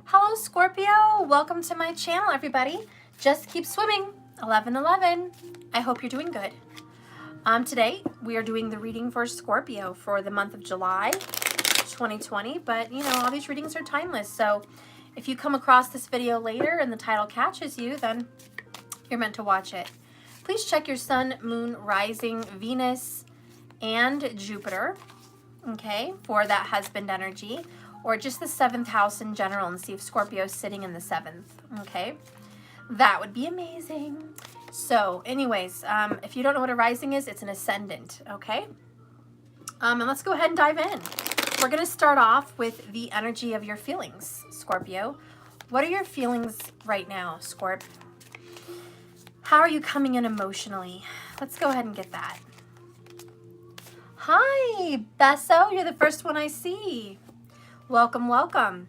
Hello Scorpio, welcome to my channel everybody. Just keep swimming, 11-11. I hope you're doing good. Today we are doing the reading for Scorpio for the month of July 2020, but you know, all these readings are timeless, so if you come across this video later and the title catches you, then you're meant to watch it. Please check your sun, moon, rising, Venus, and Jupiter, okay, for that husband energy, or just the 7th house in general, and see if Scorpio is sitting in the 7th, okay? That would be amazing. So anyways, if you don't know what a rising is, it's an ascendant, okay? And let's go ahead and dive in. We're going to start off with the energy of your feelings, Scorpio. What are your feelings right now, Scorp? How are you coming in emotionally? Let's go ahead and get that. Hi, Besso. You're the first one I see. Welcome, welcome.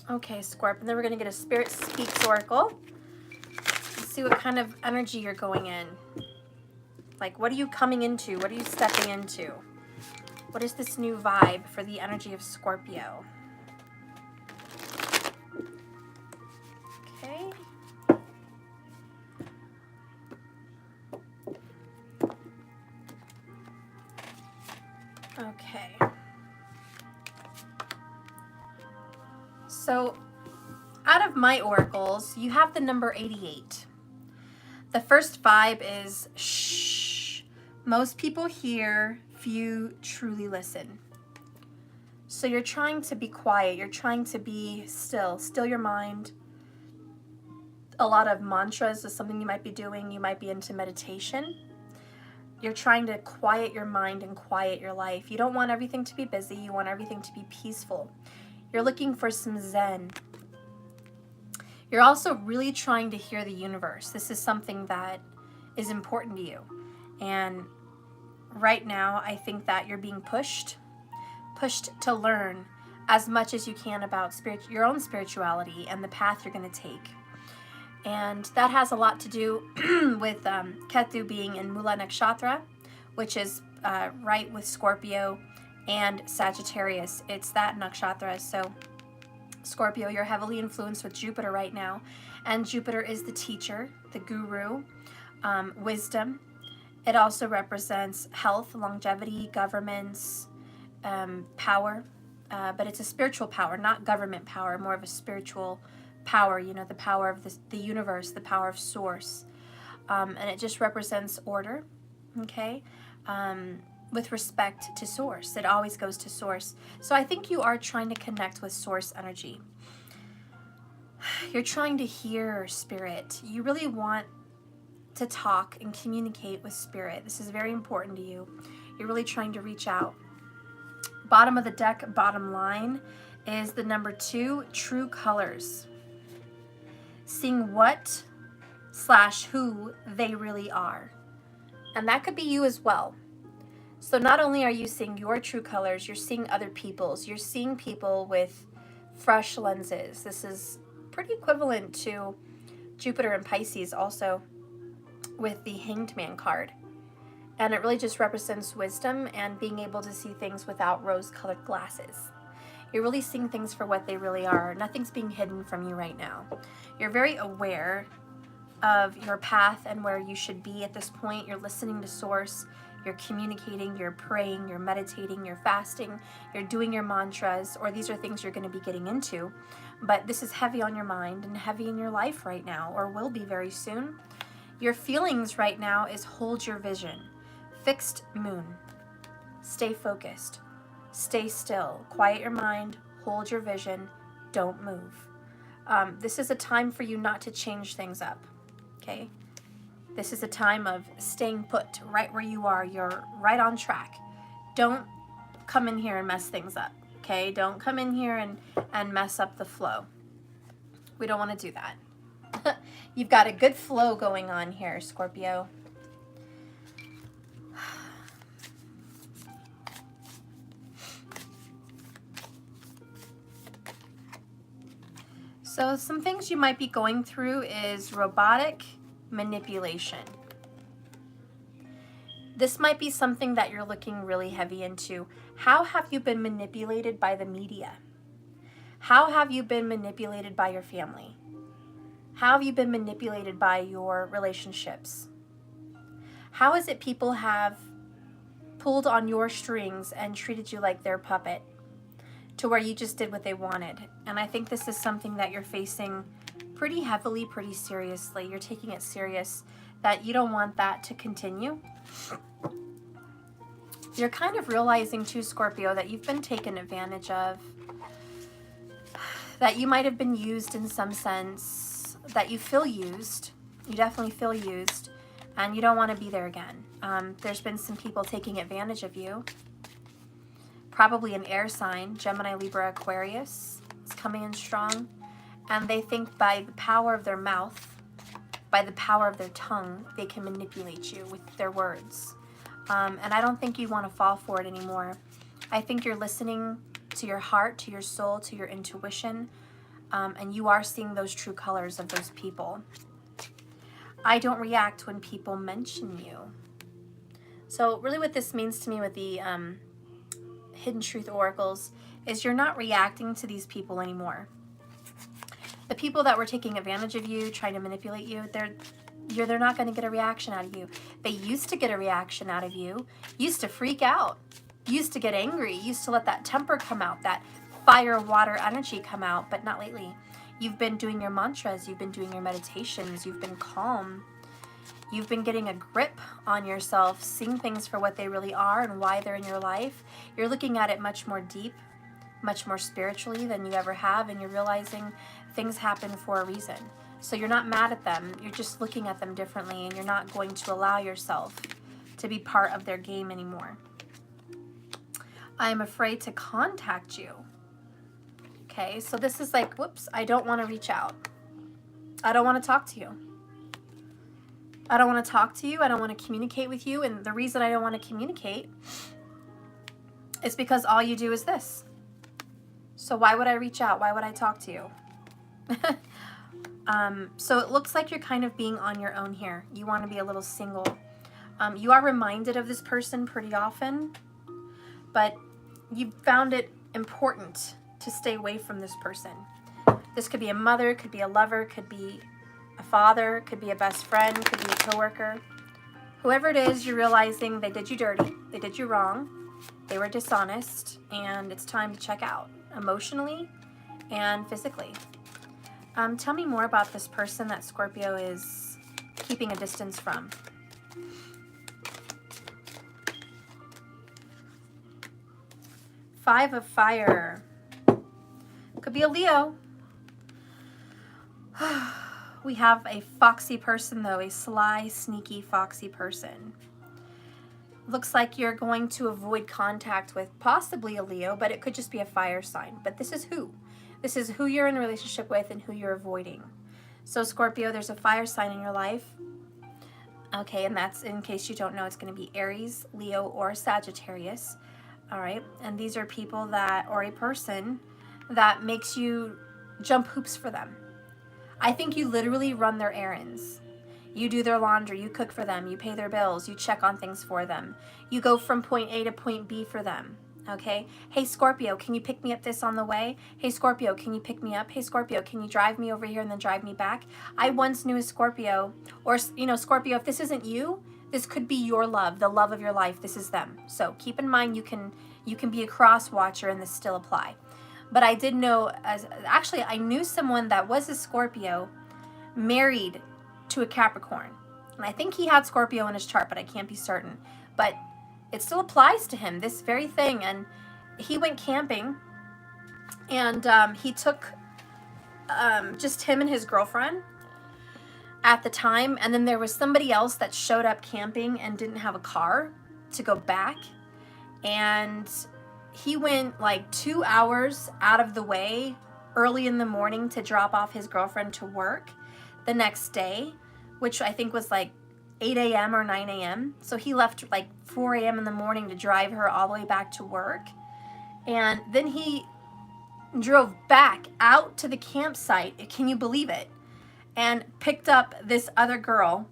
Okay, Scorp, and then we're going to get a Spirit Speaks Oracle. Let's see what kind of energy you're going in. Like, what are you coming into? What are you stepping into? What is this new vibe for the energy of Scorpio? Okay. Okay. So, out of my oracles, you have the number 88. The first vibe is shh. Most people hear, few truly listen. So you're trying to be quiet. You're trying to be still your mind. A lot of mantras is something you might be doing. You might be into meditation. You're trying to quiet your mind and quiet your life. You don't want everything to be busy. You want everything to be peaceful. You're looking for some zen. You're also really trying to hear the universe. This is something that is important to you. And right now, I think that you're being pushed to learn as much as you can about your own spirituality and the path you're going to take. And that has a lot to do with Ketu being in Mula Nakshatra, which is right with Scorpio and Sagittarius. It's that nakshatra. So Scorpio, you're heavily influenced with Jupiter right now. And Jupiter is the teacher, the guru, wisdom. It also represents health, longevity, governments, power. But it's a spiritual power, not government power, more of a spiritual power, you know, the power of the universe, the power of source. And it just represents order, okay? With respect to source. It always goes to source. So I think you are trying to connect with source energy. You're trying to hear spirit. You really want to talk and communicate with spirit. This is very important to you. You're really trying to reach out. Bottom of the deck, bottom line, is the number 2, true colors. Seeing what/who they really are. And that could be you as well. So not only are you seeing your true colors, you're seeing other people's. You're seeing people with fresh lenses. This is pretty equivalent to Jupiter and Pisces also with the Hanged Man card. And it really just represents wisdom and being able to see things without rose-colored glasses. You're really seeing things for what they really are. Nothing's being hidden from you right now. You're very aware of your path and where you should be at this point. You're listening to source. You're communicating, you're praying, you're meditating, you're fasting, you're doing your mantras, or these are things you're going to be getting into. But this is heavy on your mind and heavy in your life right now, or will be very soon. Your feelings right now is hold your vision. Fixed moon. Stay focused. Stay still. Quiet your mind. Hold your vision. Don't move. This is a time for you not to change things up. Okay? This is a time of staying put right where you are. You're right on track. Don't come in here and mess things up. Okay? Don't come in here and mess up the flow. We don't want to do that. You've got a good flow going on here, Scorpio. So some things you might be going through is robotic manipulation. This might be something that you're looking really heavy into. How have you been manipulated by the media? How have you been manipulated by your family? How have you been manipulated by your relationships? How is it people have pulled on your strings and treated you like their puppet to where you just did what they wanted? And I think this is something that you're facing pretty heavily, pretty seriously. You're taking it serious that you don't want that to continue. You're kind of realizing too, Scorpio, that you've been taken advantage of, that you might have been used in some sense, that you feel used. You definitely feel used, and you don't want to be there again. There's been some people taking advantage of you. Probably an air sign, Gemini, Libra, Aquarius is coming in strong. And they think by the power of their mouth, by the power of their tongue, they can manipulate you with their words. And I don't think you want to fall for it anymore. I think you're listening to your heart, to your soul, to your intuition, and you are seeing those true colors of those people. I don't react when people mention you. So really what this means to me with the Hidden Truth Oracles is you're not reacting to these people anymore. The people that were taking advantage of you, trying to manipulate you, they're not going to get a reaction out of you. They used to get a reaction out of you, used to freak out, used to get angry, used to let that temper come out, that fire, water energy come out, but not lately. You've been doing your mantras, you've been doing your meditations, you've been calm. You've been getting a grip on yourself, seeing things for what they really are and why they're in your life. You're looking at it much more deep, much more spiritually than you ever have, and you're realizing things happen for a reason. So you're not mad at them, you're just looking at them differently, and you're not going to allow yourself to be part of their game anymore. I am afraid to contact you. Okay, so this is like, whoops, I don't want to reach out. I don't want to talk to you. I don't want to talk to you. I don't want to communicate with you. And the reason I don't want to communicate is because all you do is this. So why would I reach out? Why would I talk to you? So it looks like you're kind of being on your own here. You want to be a little single. You are reminded of this person pretty often, but you found it important to stay away from this person. This could be a mother, could be a lover, could be a father, could be a best friend, could be a coworker. Whoever it is, you're realizing they did you dirty, they did you wrong, they were dishonest, and it's time to check out emotionally and physically. Tell me more about this person that Scorpio is keeping a distance from. Five of Fire. Could be a Leo. We have a foxy person, though, a sly, sneaky, foxy person. Looks like you're going to avoid contact with possibly a Leo, but it could just be a fire sign. But this is who? This is who you're in a relationship with and who you're avoiding. So, Scorpio, there's a fire sign in your life. Okay, and that's, in case you don't know, it's going to be Aries, Leo, or Sagittarius. All right, and these are people that, or a person that makes you jump hoops for them. I think you literally run their errands. You do their laundry, you cook for them, you pay their bills, you check on things for them. You go from point A to point B for them, okay? Hey, Scorpio, can you pick me up this on the way? Hey, Scorpio, can you pick me up? Hey, Scorpio, can you drive me over here and then drive me back? I once knew a Scorpio, or, you know, Scorpio, if this isn't you, this could be your love, the love of your life. This is them. So keep in mind you can be a cross watcher and this still apply. But I did know, actually I knew someone that was a Scorpio married to a Capricorn. And I think he had Scorpio in his chart, but I can't be certain. But it still applies to him, this very thing. And he went camping, and he took just him and his girlfriend at the time. And then there was somebody else that showed up camping and didn't have a car to go back. And he went like 2 hours out of the way early in the morning to drop off his girlfriend to work the next day, which I think was like 8 a.m. or 9 a.m. So he left like 4 a.m. in the morning to drive her all the way back to work. And then he drove back out to the campsite, can you believe it? And picked up this other girl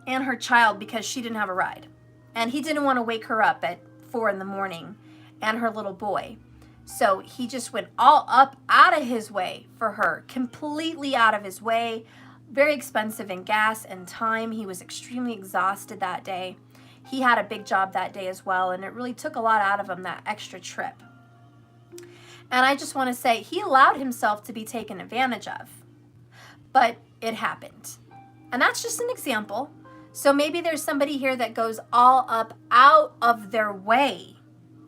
and her child because she didn't have a ride. And he didn't want to wake her up at 4 in the morning and her little boy. So he just went all up out of his way for her, completely out of his way, very expensive in gas and time. He was extremely exhausted that day. He had a big job that day as well, and it really took a lot out of him, that extra trip. And I just want to say, he allowed himself to be taken advantage of, but it happened. And that's just an example. So maybe there's somebody here that goes all up out of their way,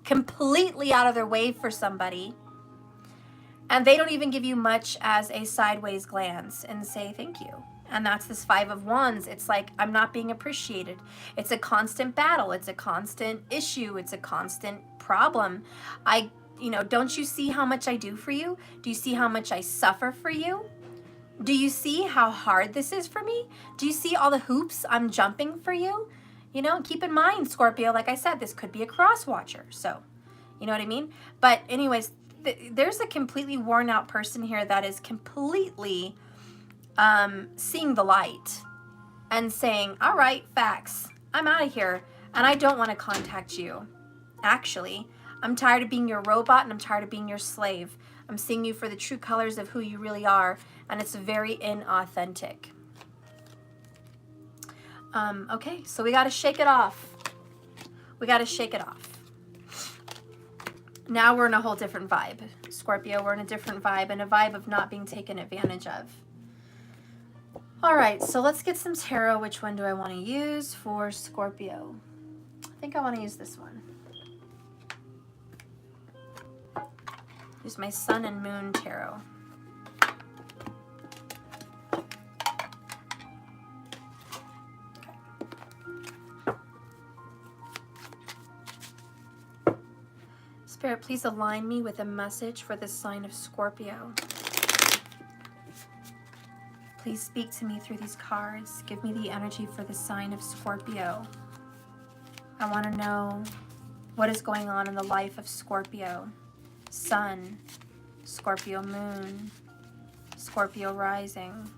completely out of their way for somebody, and they don't even give you much as a sideways glance and say thank you. And that's this 5 of Wands. It's like, I'm not being appreciated. It's a constant battle. It's a constant issue. It's a constant problem. Don't you see how much I do for you? Do you see how much I suffer for you? Do you see how hard this is for me? Do you see all the hoops I'm jumping for you? Keep in mind, Scorpio, like I said, this could be a cross watcher. So, you know what I mean? But anyways, there's a completely worn out person here that is completely seeing the light and saying, all right, facts, I'm out of here and I don't want to contact you. Actually, I'm tired of being your robot and I'm tired of being your slave. I'm seeing you for the true colors of who you really are, and it's very inauthentic. Okay, so we got to shake it off. We got to shake it off. Now we're in a whole different vibe. Scorpio, we're in a different vibe, and a vibe of not being taken advantage of. All right, so let's get some tarot. Which one do I want to use for Scorpio? I think I want to use this one. Use my Sun and Moon tarot. Spirit, please align me with a message for the sign of Scorpio. Please speak to me through these cards. Give me the energy for the sign of Scorpio. I want to know what is going on in the life of Scorpio. Sun, Scorpio moon, Scorpio rising,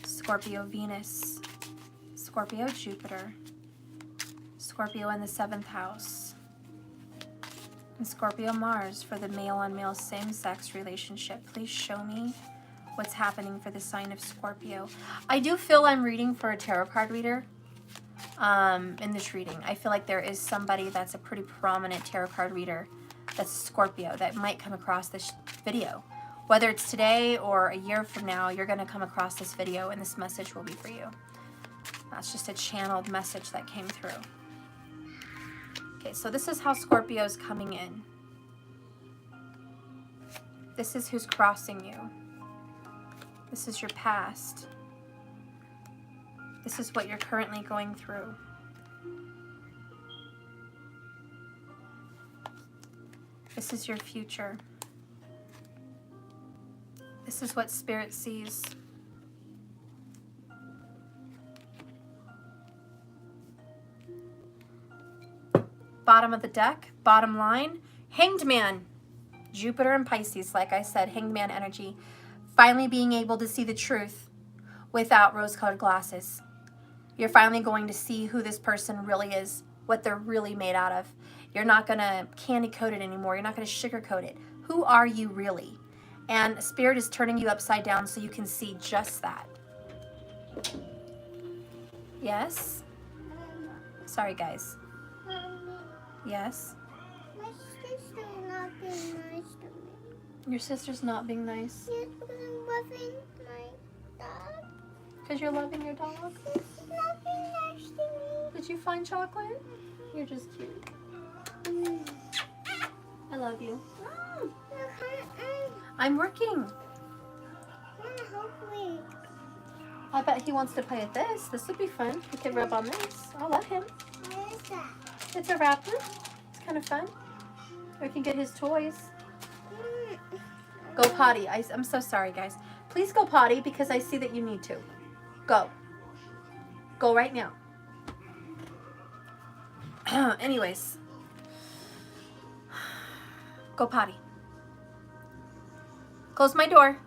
Scorpio Venus, Scorpio Jupiter, Scorpio in the 7th house, and Scorpio Mars for the male-on-male same-sex relationship. Please show me what's happening for the sign of Scorpio. I do feel I'm reading for a tarot card reader. In this reading, I feel like there is somebody that's a pretty prominent tarot card reader that's Scorpio that might come across this video. Whether it's today or a year from now, you're going to come across this video and this message will be for you. That's just a channeled message that came through. Okay, so this is how Scorpio's coming in. This is who's crossing you. This is your past. This is what you're currently going through. This is your future. This is what Spirit sees. Bottom of the deck, bottom line, Hanged Man. Jupiter and Pisces, like I said, Hanged Man energy. Finally being able to see the truth without rose-colored glasses. You're finally going to see who this person really is, what they're really made out of. You're not going to candy coat it anymore. You're not going to sugarcoat it. Who are you really? And Spirit is turning you upside down so you can see just that. Yes? Sorry, guys. Yes? My sister's not being nice to me. Your sister's not being nice? Yes, because I'm loving my dog. Because you're loving your dog? She's not being nice to me. Did you find chocolate? You're just cute. I love you. I'm working. I bet he wants to play with this. This would be fun. We could rub on this. I'll let him. What is that? It's a wrapper. It's kind of fun. We can get his toys. Go potty. I'm so sorry, guys. Please go potty because I see that you need to. Go. Go right now. Anyways. Go potty. Close my door.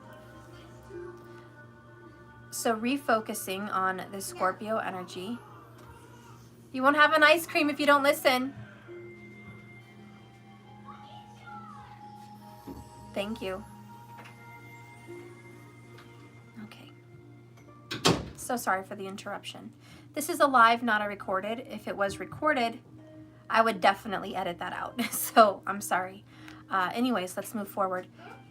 So refocusing on the Scorpio energy. You won't have an ice cream if you don't listen. Thank you. Okay. So sorry for the interruption. This is a live, not a recorded. If it was recorded, I would definitely edit that out. So I'm sorry. Anyways, let's move forward.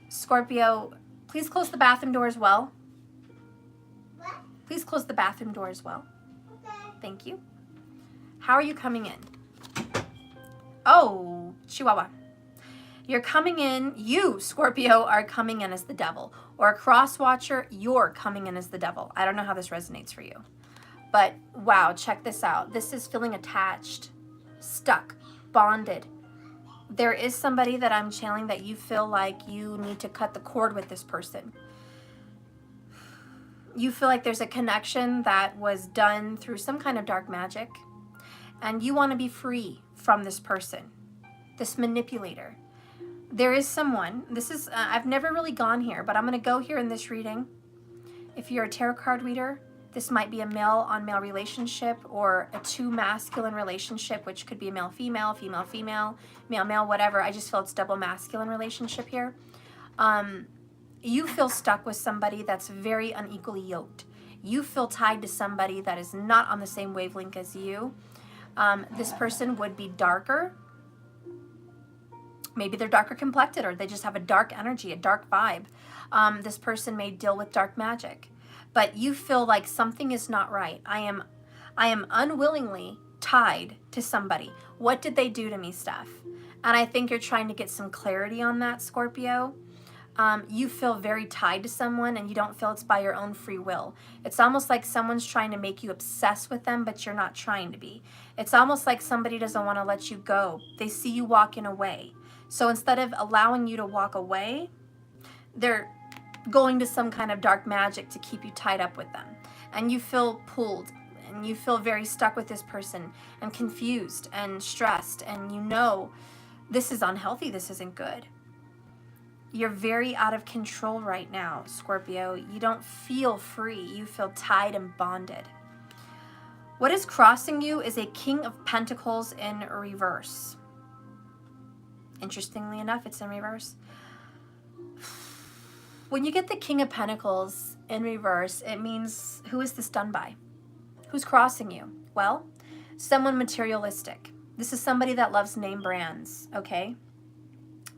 Scorpio, please close the bathroom door as well. What? Please close the bathroom door as well. Okay. Thank you. How are you coming in? Oh, Chihuahua. You're coming in, you, Scorpio, are coming in as the devil. Or a cross watcher, you're coming in as the devil. I don't know how this resonates for you. But wow, check this out. This is feeling attached, stuck, bonded. There is somebody that I'm channeling that you feel like you need to cut the cord with this person. You feel like there's a connection that was done through some kind of dark magic. And you want to be free from this person, this manipulator. There is someone, this is, I've never really gone here, but I'm going to go here in this reading. If you're a tarot card reader, this might be a male-on-male relationship or a two masculine relationship, which could be a male-female, female-female, male-male, whatever. I just feel it's double masculine relationship here. You feel stuck with somebody that's very unequally yoked. You feel tied to somebody that is not on the same wavelength as you. This person would be darker. Maybe they're darker complected, or they just have a dark energy, a dark vibe. This person may deal with dark magic, but you feel like something is not right. I am unwillingly tied to somebody. What did they do to me, Steph? And I think you're trying to get some clarity on that, Scorpio. You feel very tied to someone and you don't feel it's by your own free will. It's almost like someone's trying to make you obsessed with them, but you're not trying to be. It's almost like somebody doesn't want to let you go. They see you walking away. So instead of allowing you to walk away, they're going to some kind of dark magic to keep you tied up with them. And you feel pulled and you feel very stuck with this person and confused and stressed. And you know this is unhealthy. This isn't good. You're very out of control right now, Scorpio. You don't feel free. You feel tied and bonded. What is crossing you is a King of Pentacles in reverse. Interestingly enough, it's in reverse. When you get the King of Pentacles in reverse, it means, who is this done by? Who's crossing you? Well, someone materialistic. This is somebody that loves name brands, okay?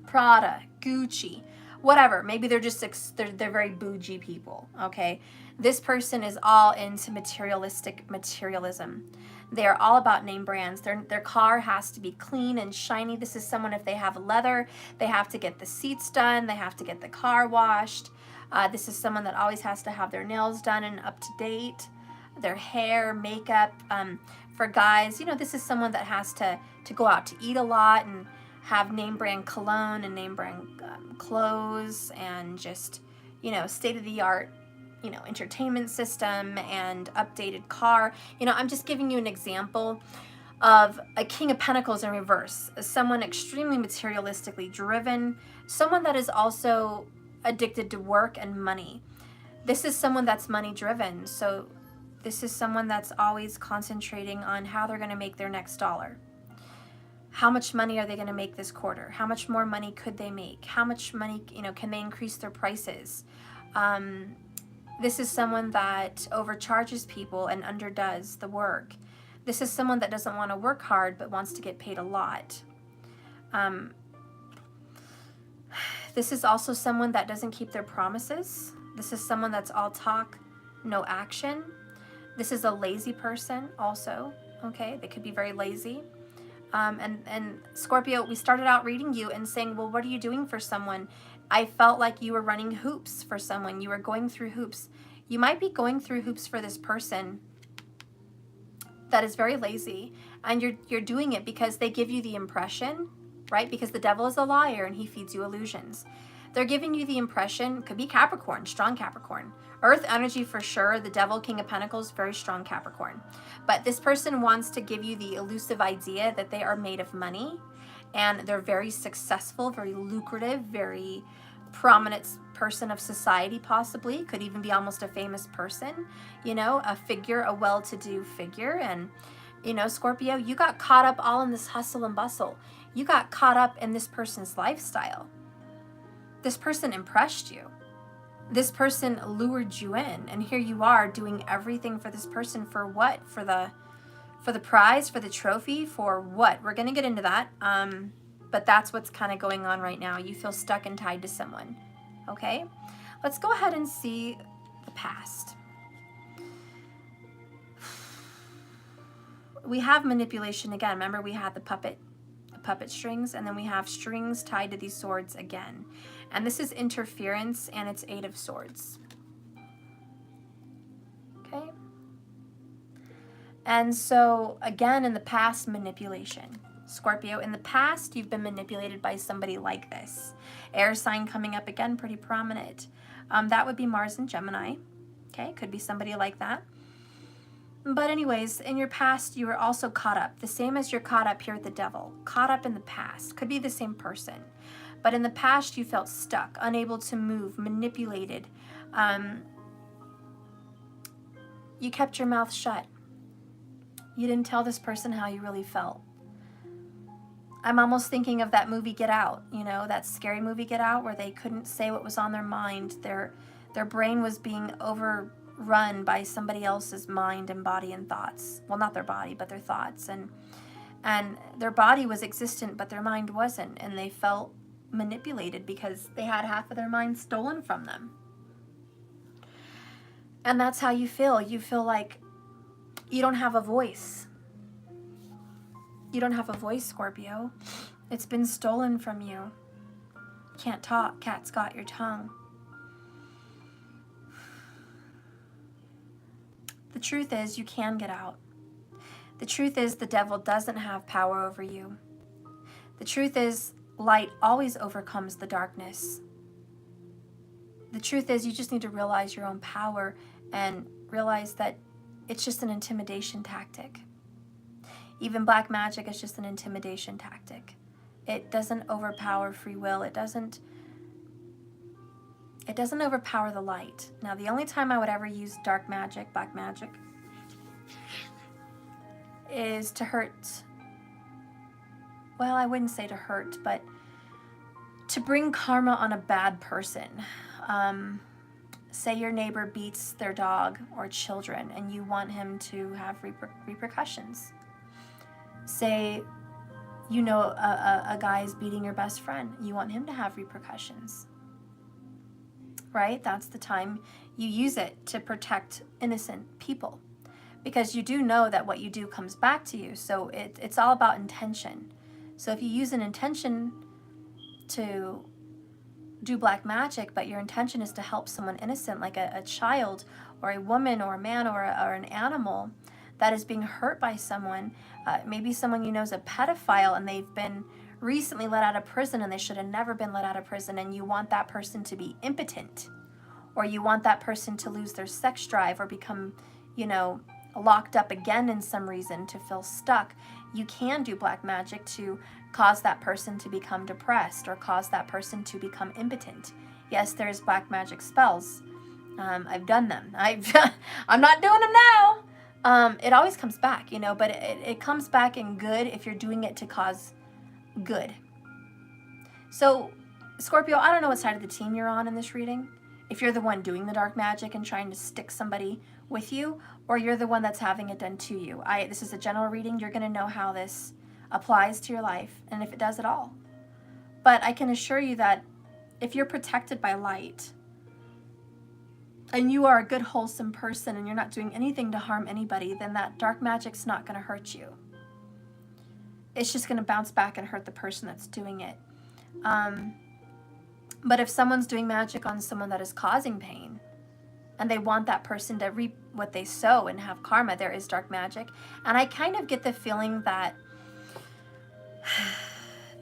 Prada, Gucci, whatever. Maybe they're just, they're very bougie people, okay? This person is all into materialism. They're all about name brands. Their car has to be clean and shiny. This is someone, if they have leather, they have to get the seats done. They have to get the car washed. This is someone that always has to have their nails done and up to date. Their hair, makeup. For guys, you know, this is someone that has to go out to eat a lot and have name brand cologne and name brand clothes and just, you know, state-of-the-art, you know, entertainment system and updated car. You know, I'm just giving you an example of a King of Pentacles in reverse, someone extremely materialistically driven, someone that is also addicted to work and money. This is someone that's money driven. So this is someone that's always concentrating on how they're going to make their next dollar. How much money are they going to make this quarter? How much more money could they make? How much money, you know, can they increase their prices? This is someone that overcharges people and underdoes the work. This is someone that doesn't want to work hard but wants to get paid a lot. This is also someone that doesn't keep their promises. This is someone that's all talk, no action. This is a lazy person also, okay? They could be very lazy. And Scorpio, we started out reading you and saying, well, what are you doing for someone? I felt like you were running hoops for someone. You were going through hoops. You might be going through hoops for this person that is very lazy. And you're doing it because they give you the impression, right? Because the devil is a liar and he feeds you illusions. They're giving you the impression, could be Capricorn, strong Capricorn. Earth energy for sure. The devil, King of Pentacles, very strong Capricorn. But this person wants to give you the elusive idea that they are made of money and they're very successful, very lucrative, very prominent person of society possibly. Could even be almost a famous person, you know, a figure, a well-to-do figure. And, you know, Scorpio, you got caught up all in this hustle and bustle. You got caught up in this person's lifestyle. This person impressed you. This person lured you in, and here you are doing everything for this person. For what? For the prize, for the trophy, for what? We're going to get into that. But that's what's kind of going on right now. You feel stuck and tied to someone. Okay? Let's go ahead and see the past. We have manipulation again. Remember, we had the puppet strings, and then we have strings tied to these swords again. And this is interference, and it's 8 of Swords. Okay? And so, again, in the past, manipulation. Scorpio, in the past, you've been manipulated by somebody like this. Air sign coming up again, pretty prominent. That would be Mars and Gemini. Okay? Could be somebody like that. But anyways, in your past, you were also caught up. The same as you're caught up here with the Devil. Caught up in the past. Could be the same person. But in the past, you felt stuck, unable to move, manipulated. You kept your mouth shut. You didn't tell this person how you really felt. I'm almost thinking of that movie Get Out, you know, that scary movie Get Out, where they couldn't say what was on their mind. Their brain was being overrun by somebody else's mind and body and thoughts. Well, not their body, but their thoughts. And their body was existent, but their mind wasn't. And they felt manipulated because they had half of their mind stolen from them. And that's how you feel. You feel like you don't have a voice. You don't have a voice, Scorpio. It's been stolen from you. Can't talk. Cat's got your tongue. The truth is, you can get out. The truth is, the devil doesn't have power over you. The truth is, light always overcomes the darkness. The truth is, you just need to realize your own power and realize that it's just an intimidation tactic. Even black magic is just an intimidation tactic. It doesn't overpower free will. It doesn't overpower the light. Now, the only time I would ever use dark magic, black magic, is to hurt. Well, I wouldn't say to hurt, but to bring karma on a bad person. Say your neighbor beats their dog or children and you want him to have repercussions. Say, you know, a guy is beating your best friend. You want him to have repercussions. Right? That's the time you use it to protect innocent people. Because you do know that what you do comes back to you. So it's all about intention. So if you use an intention to do black magic, but your intention is to help someone innocent, like a child or a woman or a man or an animal that is being hurt by someone, maybe someone you know is a pedophile and they've been recently let out of prison and they should have never been let out of prison, and you want that person to be impotent, or you want that person to lose their sex drive or become, you know, locked up again in some reason, to feel stuck, you can do black magic to cause that person to become depressed or cause that person to become impotent. Yes, there's black magic spells. I've done them. I'm not doing them now. It always comes back, you know, but it comes back in good if you're doing it to cause good. So, Scorpio, I don't know what side of the team you're on in this reading. If you're the one doing the dark magic and trying to stick somebody with you, or you're the one that's having it done to you. This is a general reading. You're going to know how this applies to your life and if it does at all. But I can assure you that if you're protected by light and you are a good, wholesome person and you're not doing anything to harm anybody, then that dark magic's not going to hurt you. It's just going to bounce back and hurt the person that's doing it. But if someone's doing magic on someone that is causing pain, and they want that person to reap what they sow and have karma, there is dark magic. And I kind of get the feeling that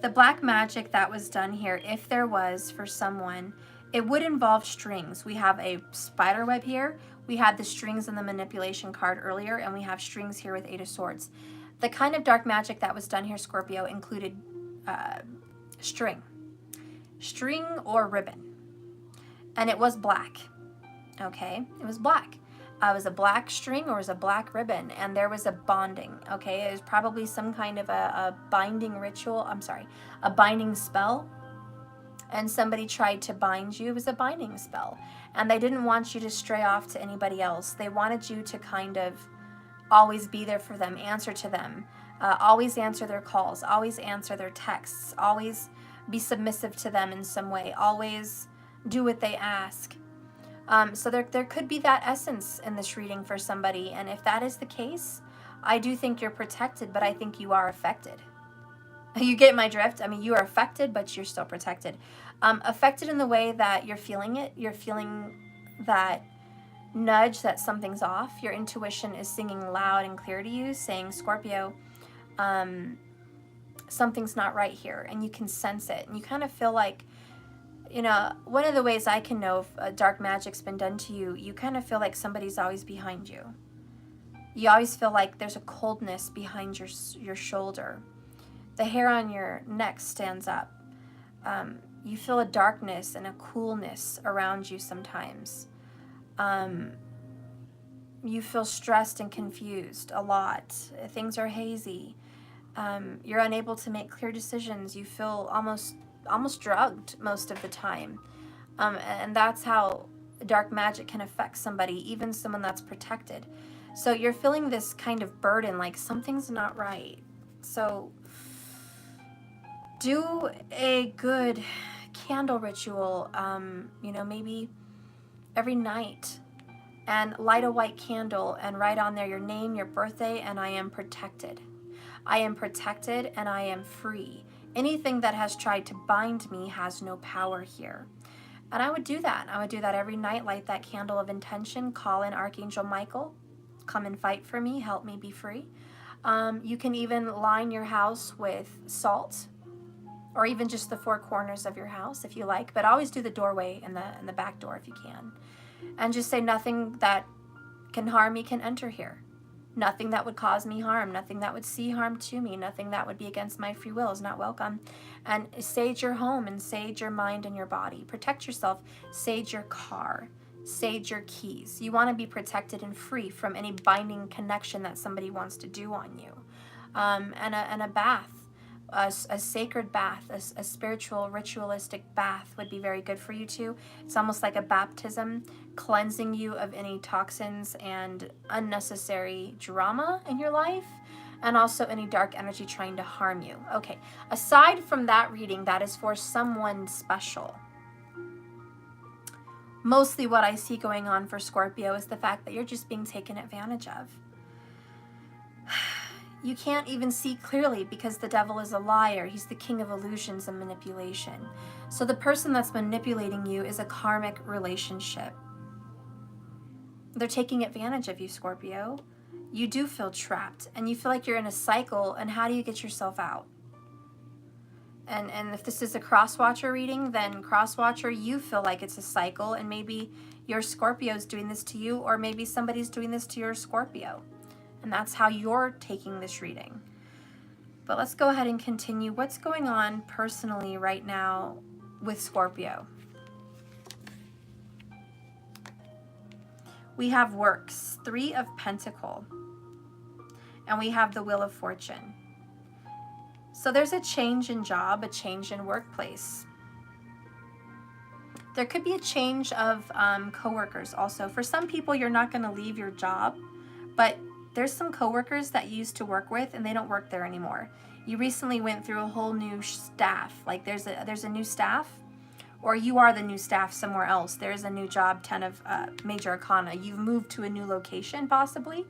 the black magic that was done here, if there was for someone, it would involve strings. We have a spider web here. We had the strings in the manipulation card earlier, and we have strings here with 8 of Swords. The kind of dark magic that was done here, Scorpio, included string or ribbon. And it was black. Okay, it was black. It was a black string or it was a black ribbon, and there was a bonding. Okay, it was probably some kind of a binding ritual. A binding spell. and somebody tried to bind you. It was a binding spell. And they didn't want you to stray off to anybody else. They wanted you to kind of always be there for them, answer to them, always answer their calls, always answer their texts, always be submissive to them in some way, always do what they ask. So there could be that essence in this reading for somebody. And if that is the case, I do think you're protected, but I think you are affected. You get my drift? I mean, you are affected, but you're still protected. Affected in the way that you're feeling it. You're feeling that nudge that something's off. Your intuition is singing loud and clear to you, saying, Scorpio, something's not right here. And you can sense it. And you kind of feel like, you know, one of the ways I can know if dark magic's been done to you, you kind of feel like somebody's always behind you. You always feel like there's a coldness behind your shoulder. The hair on your neck stands up. You feel a darkness and a coolness around you sometimes. You feel stressed and confused a lot. Things are hazy. You're unable to make clear decisions. You feel almost drugged most of the time. And that's how dark magic can affect somebody, even someone that's protected. So you're feeling this kind of burden, like something's not right. So do a good candle ritual, you know, maybe every night, and light a white candle and write on there your name, your birthday, and I am protected. I am protected and I am free. Anything that has tried to bind me has no power here. And I would do that. I would do that every night, light that candle of intention, call in Archangel Michael, come and fight for me, help me be free. You can even line your house with salt, or even just the four corners of your house if you like, but always do the doorway and the back door if you can. And just say, nothing that can harm me can enter here. Nothing that would cause me harm, nothing that would see harm to me, nothing that would be against my free will is not welcome. And sage your home and sage your mind and your body. Protect yourself, sage your car, sage your keys. You want to be protected and free from any binding connection that somebody wants to do on you. And a bath. A sacred bath, a spiritual, ritualistic bath would be very good for you too. It's almost like a baptism, cleansing you of any toxins and unnecessary drama in your life, and also any dark energy trying to harm you. Okay, aside from that reading, that is for someone special. Mostly what I see going on for Scorpio is the fact that you're just being taken advantage of. You can't even see clearly because the devil is a liar. He's the king of illusions and manipulation. So the person that's manipulating you is a karmic relationship. They're taking advantage of you, Scorpio. You do feel trapped and you feel like you're in a cycle, and how do you get yourself out? And if this is a cross-watcher reading, then cross-watcher, you feel like it's a cycle, and maybe your Scorpio's doing this to you, or maybe somebody's doing this to your Scorpio. And that's how you're taking this reading. But let's go ahead and continue. What's going on personally right now with Scorpio? We have Works, 3 of Pentacles, and we have the Wheel of Fortune. So there's a change in job, a change in workplace. There could be a change of coworkers also. For some people, you're not going to leave your job, but there's some coworkers that you used to work with and they don't work there anymore. You recently went through a whole new staff. Like there's a new staff, or you are the new staff somewhere else. There's a new job, 10 of Major Arcana. You've moved to a new location possibly.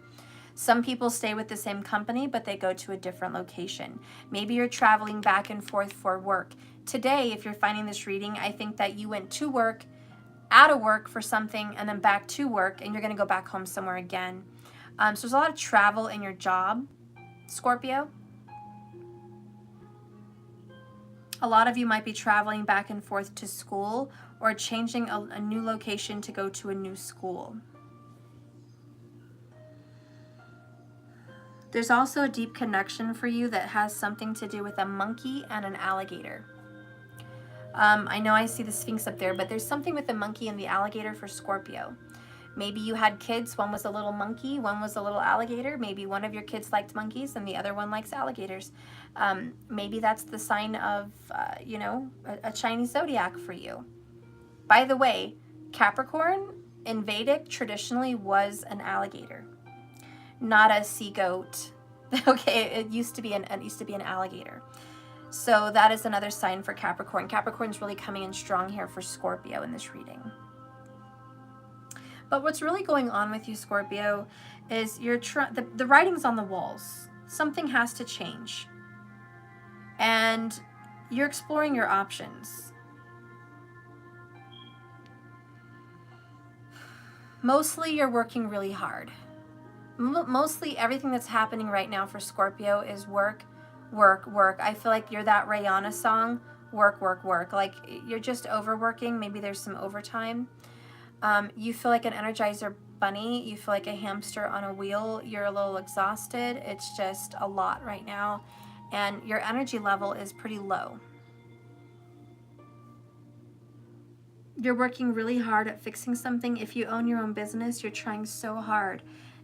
Some people stay with the same company, but they go to a different location. Maybe you're traveling back and forth for work. Today, if you're finding this reading, I think that you went to work, out of work for something, and then back to work, and you're going to go back home somewhere again. So there's a lot of travel in your job, Scorpio. A lot of you might be traveling back and forth to school, or changing a new location to go to a new school. There's also a deep connection for you that has something to do with a monkey and an alligator. I know I see the Sphinx up there, but there's something with the monkey and the alligator for Scorpio. Maybe you had kids, one was a little monkey, one was a little alligator. Maybe one of your kids liked monkeys and the other one likes alligators. Maybe that's the sign of, you know, a Chinese zodiac for you. By the way, Capricorn in Vedic traditionally was an alligator, not a sea goat. Okay, it used to be an alligator. So that is another sign for Capricorn. Capricorn's really coming in strong here for Scorpio in this reading. But what's really going on with you, Scorpio, is the writing's on the walls. Something has to change. And you're exploring your options. Mostly you're working really hard. Mostly everything that's happening right now for Scorpio is work, work, work. I feel like you're that Rihanna song, work, work, work. Like you're just overworking. Maybe there's some overtime. You feel like an Energizer bunny. You feel like a hamster on a wheel. You're a little exhausted. It's just a lot right now. And your energy level is pretty low. You're working really hard at fixing something. If you own your own business, you're trying so hard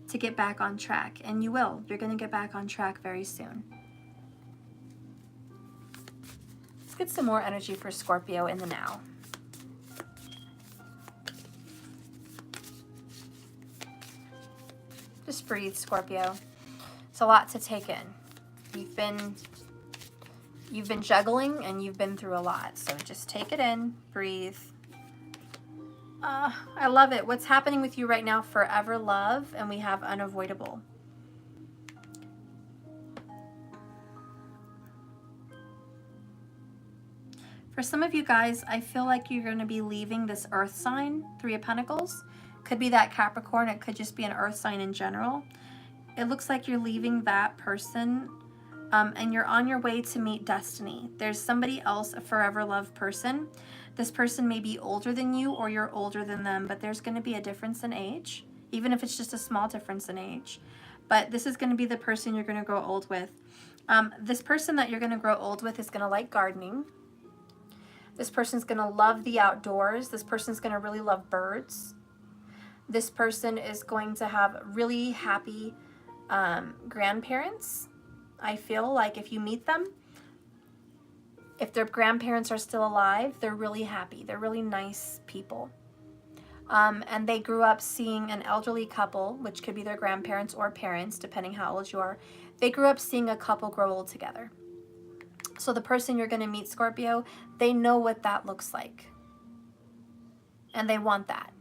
to get back on track. And you will. You're going to get back on track very soon. Let's get some more energy for Scorpio in the now. Just breathe, Scorpio. It's a lot to take in. You've been juggling and you've been through a lot. So just take it in, breathe. I love it. What's happening with you right now? Forever love, and we have unavoidable. For some of you guys, I feel like you're going to be leaving this earth sign, 3 of Pentacles. Could be that Capricorn. It could just be an earth sign in general. It looks like you're leaving that person, and you're on your way to meet destiny. There's somebody else, a forever love person. This person may be older than you or you're older than them, but there's going to be a difference in age, even if it's just a small difference in age. But this is going to be the person you're going to grow old with. This person that you're going to grow old with is going to like gardening. This person's going to love the outdoors. This person's going to really love birds. This person is going to have really happy grandparents. I feel like if you meet them, if their grandparents are still alive, they're really happy. They're really nice people. And they grew up seeing an elderly couple, which could be their grandparents or parents, depending how old you are. They grew up seeing a couple grow old together. So the person you're going to meet, Scorpio, they know what that looks like. And they want that.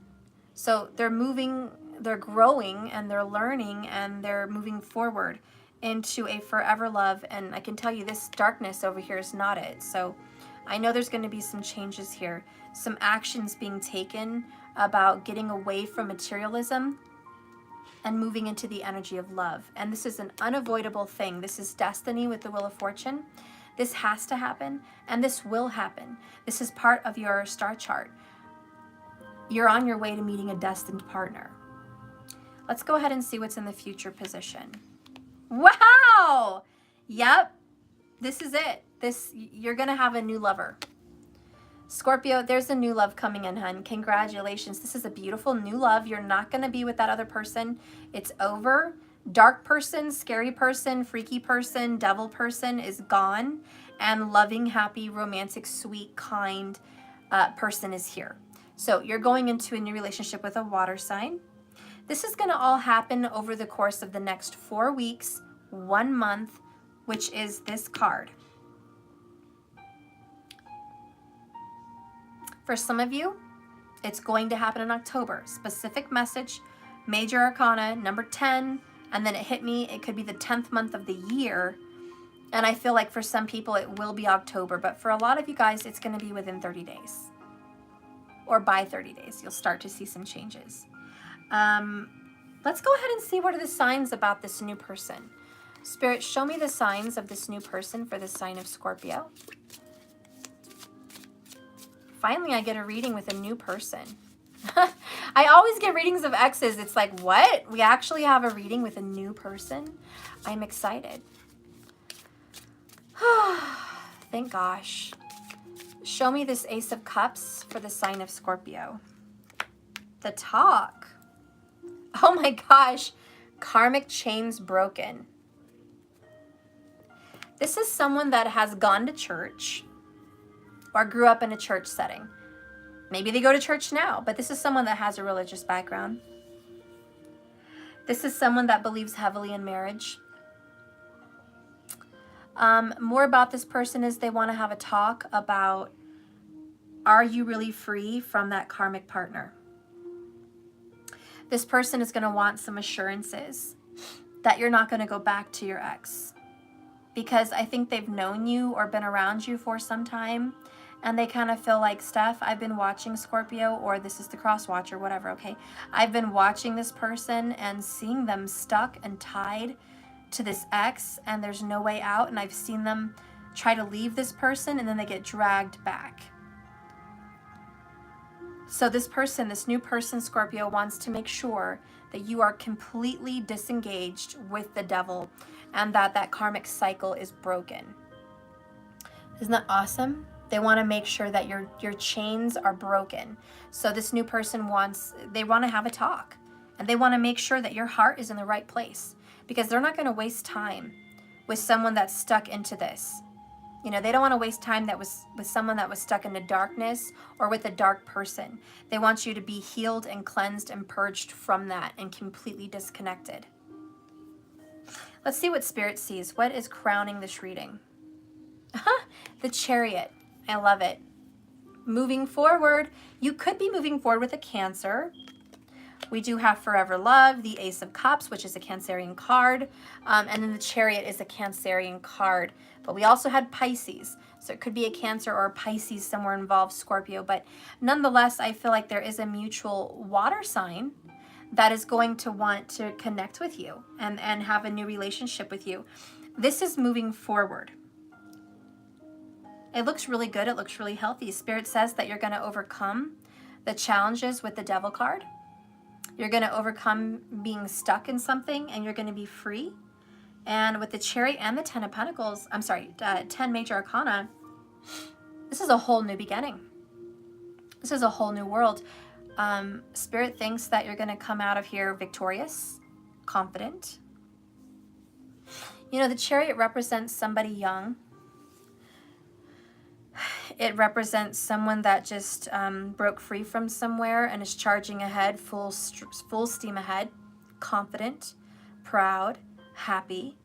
So they're moving, they're growing, and they're learning, and they're moving forward into a forever love. And I can tell you this darkness over here is not it. So I know there's going to be some changes here, some actions being taken about getting away from materialism and moving into the energy of love. And this is an unavoidable thing. This is destiny with the Wheel of Fortune. This has to happen, and this will happen. This is part of your star chart. You're on your way to meeting a destined partner. Let's go ahead and see what's in the future position. Wow! Yep, this is it. You're going to have a new lover. Scorpio, there's a new love coming in, hun. Congratulations. This is a beautiful new love. You're not going to be with that other person. It's over. Dark person, scary person, freaky person, devil person is gone. And loving, happy, romantic, sweet, kind person is here. So you're going into a new relationship with a water sign. This is going to all happen over the course of the next 4 weeks, 1 month, which is this card. For some of you, it's going to happen in October. Specific message, major arcana, number 10, and then it hit me. It could be the 10th month of the year. And I feel like for some people it will be October, but for a lot of you guys, it's going to be within 30 days. Or by 30 days, you'll start to see some changes. Let's go ahead and see what are the signs about this new person. Spirit, show me the signs of this new person for the sign of Scorpio. Finally, I get a reading with a new person. I always get readings of exes. It's like, what? We actually have a reading with a new person? I'm excited. Thank gosh. Show me this Ace of Cups for the sign of Scorpio. The talk. Oh my gosh. Karmic chains broken. This is someone that has gone to church or grew up in a church setting. Maybe they go to church now, but this is someone that has a religious background. This is someone that believes heavily in marriage. More about this person is they want to have a talk about, are you really free from that karmic partner? This person is going to want some assurances that you're not going to go back to your ex, because I think they've known you or been around you for some time, and they kind of feel like, Steph, I've been watching Scorpio, or this is the cross watch or whatever, okay? I've been watching this person and seeing them stuck and tied to this ex, and there's no way out, and I've seen them try to leave this person and then they get dragged back. So this person, this new person, Scorpio, wants to make sure that you are completely disengaged with the devil and that karmic cycle is broken. Isn't that awesome? They want to make sure that your chains are broken. So this new person they want to have a talk, and they want to make sure that your heart is in the right place, because they're not going to waste time with someone that's stuck into this. You know, they don't want to waste time with someone that was stuck into darkness or with a dark person. They want you to be healed and cleansed and purged from that and completely disconnected. Let's see what Spirit sees. What is crowning this reading? The Chariot. I love it. Moving forward. You could be moving forward with a Cancer. We do have Forever Love, the Ace of Cups, which is a Cancerian card. And then the Chariot is a Cancerian card. But we also had Pisces. So it could be a Cancer or a Pisces somewhere involved, Scorpio. But nonetheless, I feel like there is a mutual water sign that is going to want to connect with you and have a new relationship with you. This is moving forward. It looks really good. It looks really healthy. Spirit says that you're going to overcome the challenges with the Devil card. You're going to overcome being stuck in something, and you're going to be free. And with the Chariot and the 10 of Pentacles, 10 major arcana, this is a whole new beginning. This is a whole new world. Spirit thinks that you're going to come out of here victorious, confident. You know, the Chariot represents somebody young. It represents someone that just broke free from somewhere and is charging ahead, full steam ahead, confident, proud, happy.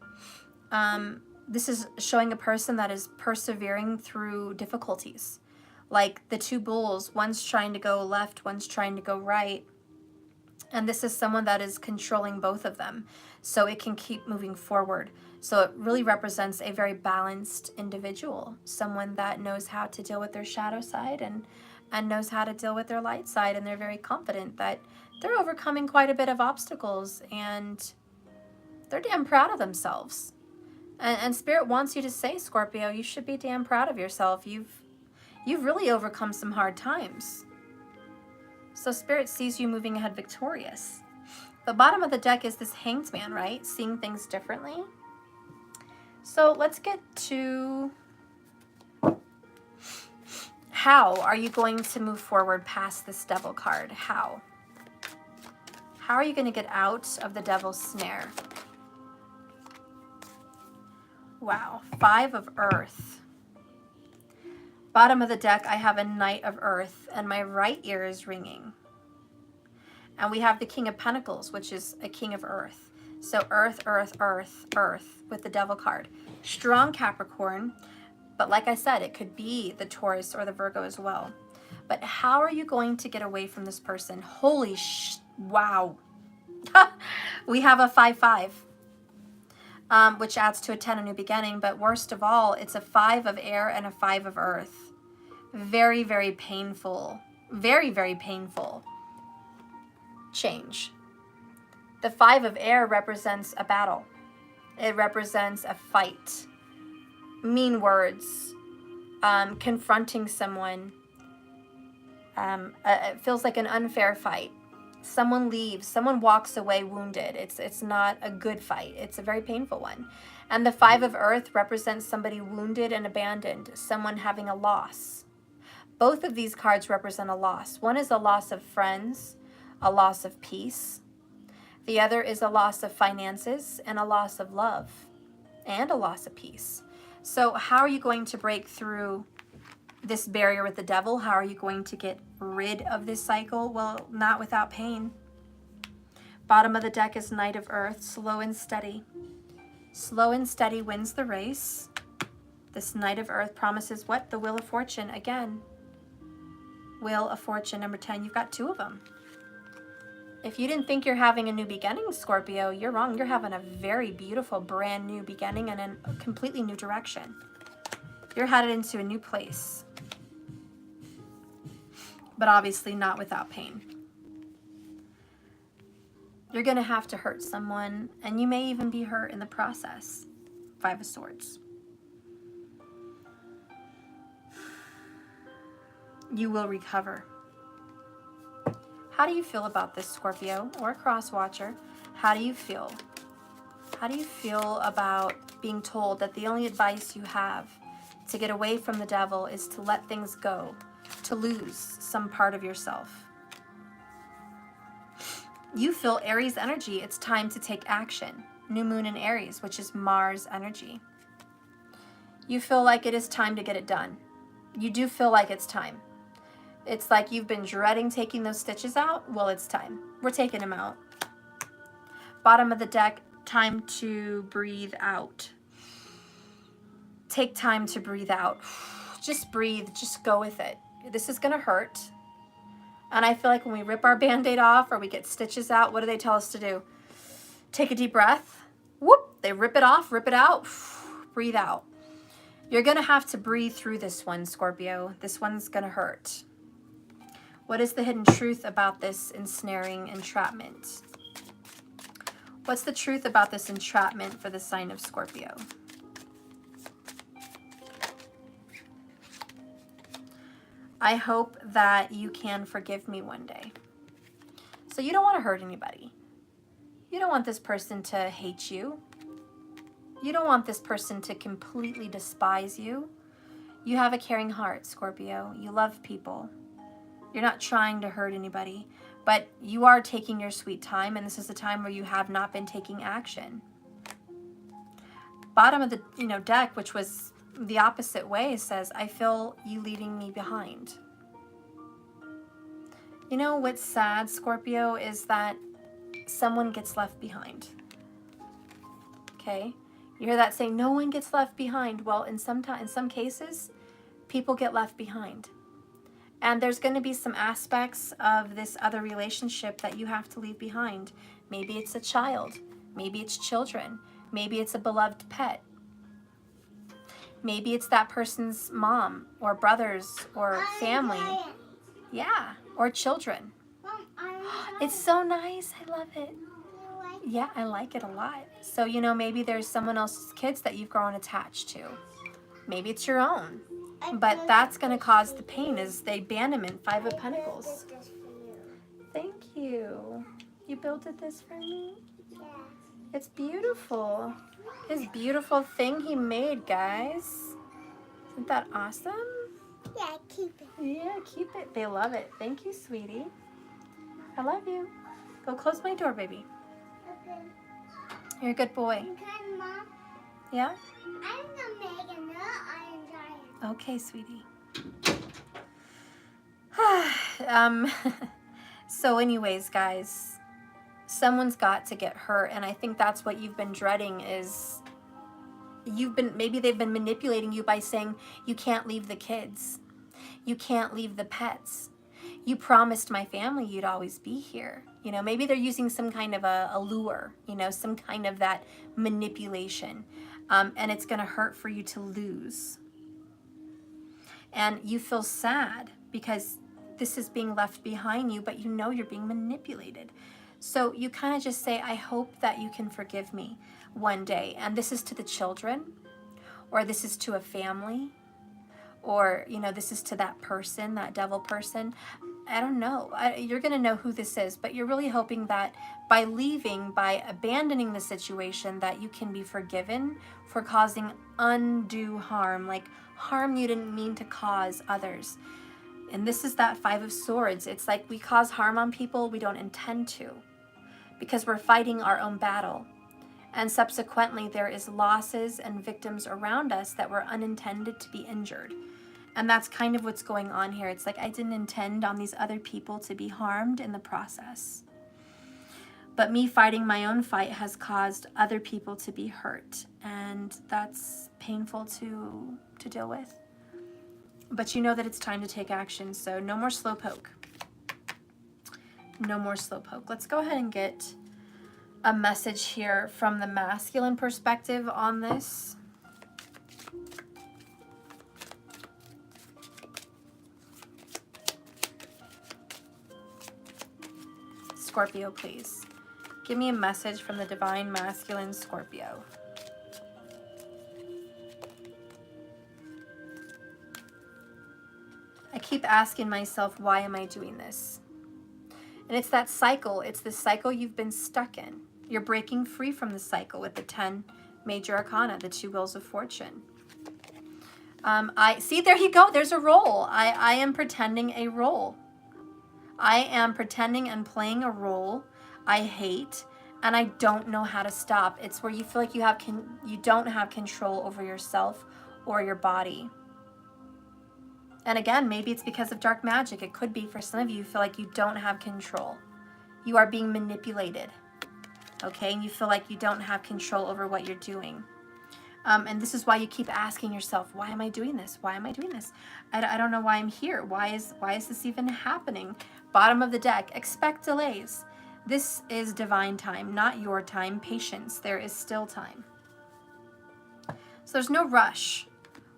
This is showing a person that is persevering through difficulties. Like the two bulls, one's trying to go left, one's trying to go right. And this is someone that is controlling both of them, so it can keep moving forward. So it really represents a very balanced individual, someone that knows how to deal with their shadow side and knows how to deal with their light side, and they're very confident that they're overcoming quite a bit of obstacles, and they're damn proud of themselves. And Spirit wants you to say, Scorpio, you should be damn proud of yourself. You've really overcome some hard times. So Spirit sees you moving ahead victorious. The bottom of the deck is this Hanged Man, right? Seeing things differently. So let's get to how are you going to move forward past this Devil card? How? How are you going to get out of the Devil's snare? Wow. 5 of Earth. Bottom of the deck, I have a Knight of Earth, and my right ear is ringing. And we have the King of Pentacles, which is a King of Earth. So Earth, Earth, Earth, Earth with the Devil card. Strong Capricorn, but like I said, it could be the Taurus or the Virgo as well. But how are you going to get away from this person? Holy wow. We have a 5-5. Which adds to a 10, a new beginning. But worst of all, it's a 5 of air and a 5 of earth. Very, very painful. Very, very painful change. The 5 of air represents a battle. It represents a fight. Mean words. Confronting someone. It feels like an unfair fight. Someone leaves, someone walks away wounded. It's not a good fight. It's a very painful one. And the 5 of Earth represents somebody wounded and abandoned, someone having a loss. Both of these cards represent a loss. One is a loss of friends, a loss of peace. The other is a loss of finances and a loss of love and a loss of peace. So how are you going to break through this barrier with the devil? How are you going to get rid of this cycle? Well, not without pain. Bottom of the deck is Knight of Earth, slow and steady. Slow and steady wins the race. This Knight of Earth promises what? The Wheel of Fortune again. Wheel of Fortune, number 10. You've got two of them. If you didn't think you're having a new beginning, Scorpio, you're wrong. You're having a very beautiful, brand new beginning and in a completely new direction. You're headed into a new place. But obviously not without pain. You're going to have to hurt someone, and you may even be hurt in the process. Five of Swords. You will recover. How do you feel about this, Scorpio or cross watcher? How do you feel? How do you feel about being told that the only advice you have to get away from the devil is to let things go, to lose some part of yourself? You feel Aries energy. It's time to take action. New moon in Aries, which is Mars energy. You feel like it is time to get it done. You do feel like it's time. It's like you've been dreading taking those stitches out. Well, it's time. We're taking them out. Bottom of the deck, time to breathe out. Take time to breathe out. Just breathe. Just go with it. This is going to hurt. And I feel like when we rip our Band-Aid off or we get stitches out, what do they tell us to do? Take a deep breath. Whoop. They rip it off, rip it out. Breathe out. You're going to have to breathe through this one, Scorpio. This one's going to hurt. What is the hidden truth about this ensnaring entrapment? What's the truth about this entrapment for the sign of Scorpio? I hope that you can forgive me one day. So you don't want to hurt anybody. You don't want this person to hate you. You don't want this person to completely despise you. You have a caring heart, Scorpio. You love people. You're not trying to hurt anybody, but you are taking your sweet time, and this is a time where you have not been taking action. Bottom of the deck, which was the opposite way, says, I feel you leaving me behind. You know what's sad, Scorpio, is that someone gets left behind. Okay? You hear that saying, no one gets left behind. Well, in some cases, people get left behind. And there's going to be some aspects of this other relationship that you have to leave behind. Maybe it's a child. Maybe it's children. Maybe it's a beloved pet. Maybe it's that person's mom or brothers or family. Yeah, or children. It's so nice. I love it. Yeah, I like it a lot. So, maybe there's someone else's kids that you've grown attached to. Maybe it's your own. But that's going to cause the pain is the abandonment. Five of Pentacles. Thank you. You built this for me? Yeah. It's beautiful. His beautiful thing he made, guys. Isn't that awesome? Yeah, keep it. Yeah, keep it. They love it. Thank you, sweetie. I love you. Go close my door, baby. Okay. You're a good boy. Okay, Mom. Yeah? I'm gonna make another Iron Giant. Okay, sweetie. So anyways, guys, someone's got to get hurt, and I think that's what you've been dreading is maybe they've been manipulating you by saying you can't leave the kids. You can't leave the pets. You promised my family you'd always be here. Maybe they're using some kind of a lure, some kind of that manipulation. And it's going to hurt for you to lose. And you feel sad because this is being left behind you, but you're being manipulated. So you kind of just say, I hope that you can forgive me one day. And this is to the children, or this is to a family, or, this is to that person, that devil person. I don't know. You're going to know who this is, but you're really hoping that by leaving, by abandoning the situation, that you can be forgiven for causing undue harm, like harm you didn't mean to cause others. And this is that Five of Swords. It's like we cause harm on people we don't intend to, because we're fighting our own battle. And subsequently, there is losses and victims around us that were unintended to be injured. And that's kind of what's going on here. It's like I didn't intend on these other people to be harmed in the process. But me fighting my own fight has caused other people to be hurt. And that's painful to deal with. But you know that it's time to take action. So no more slowpoke. No more slowpoke. Let's go ahead and get a message here from the masculine perspective on this. Scorpio, please. Give me a message from the divine masculine Scorpio. I keep asking myself, why am I doing this? And it's that cycle. It's the cycle you've been stuck in. You're breaking free from the cycle with the 10 major arcana, the 2 wheels of fortune. I see, there you go. There's a role. I am pretending a role. I am pretending and playing a role I hate, and I don't know how to stop. It's where you feel like you don't have control over yourself or your body. And again, maybe it's because of dark magic. It could be for some of you feel like you don't have control. You are being manipulated. Okay, and you feel like you don't have control over what you're doing. And this is why you keep asking yourself, why am I doing this? Why am I doing this? I don't know why I'm here. Why is this even happening? Bottom of the deck, expect delays. This is divine time, not your time. Patience, there is still time. So there's no rush,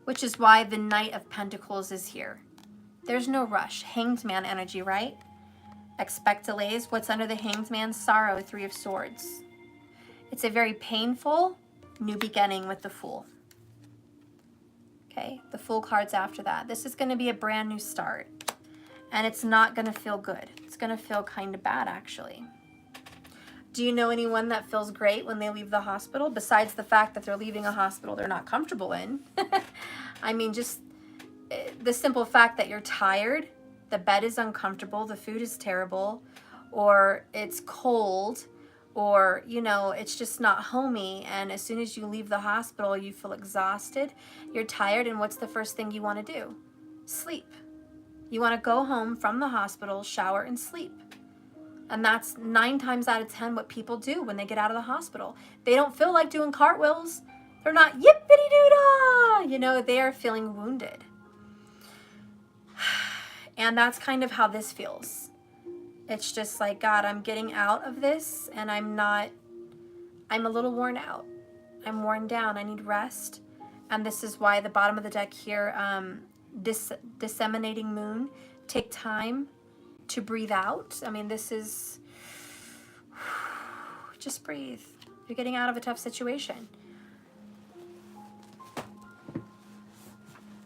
which is why the Knight of Pentacles is here. There's no rush. Hanged Man energy, right? Expect delays. What's under the Hanged Man? Sorrow, 3 of Swords. It's a very painful new beginning with the Fool. Okay, the Fool card's after that. This is going to be a brand new start. And it's not going to feel good. It's going to feel kind of bad, actually. Do you know anyone that feels great when they leave the hospital? Besides the fact that they're leaving a hospital they're not comfortable in. I mean, just the simple fact that you're tired, the bed is uncomfortable, the food is terrible, or it's cold, or, you know, it's just not homey. And as soon as you leave the hospital, you feel exhausted, you're tired, and what's the first thing you want to do? Sleep. You want to go home from the hospital, shower, and sleep. And that's 9 times out of 10 what people do when they get out of the hospital. They don't feel like doing cartwheels. They're not yippity-doo-dah! You know, they are feeling wounded. And that's kind of how this feels. It's just like, God, I'm getting out of this, and I'm a little worn out. I'm worn down. I need rest. And this is why the bottom of the deck here, disseminating moon, take time to breathe out. I mean, this is, just breathe. You're getting out of a tough situation.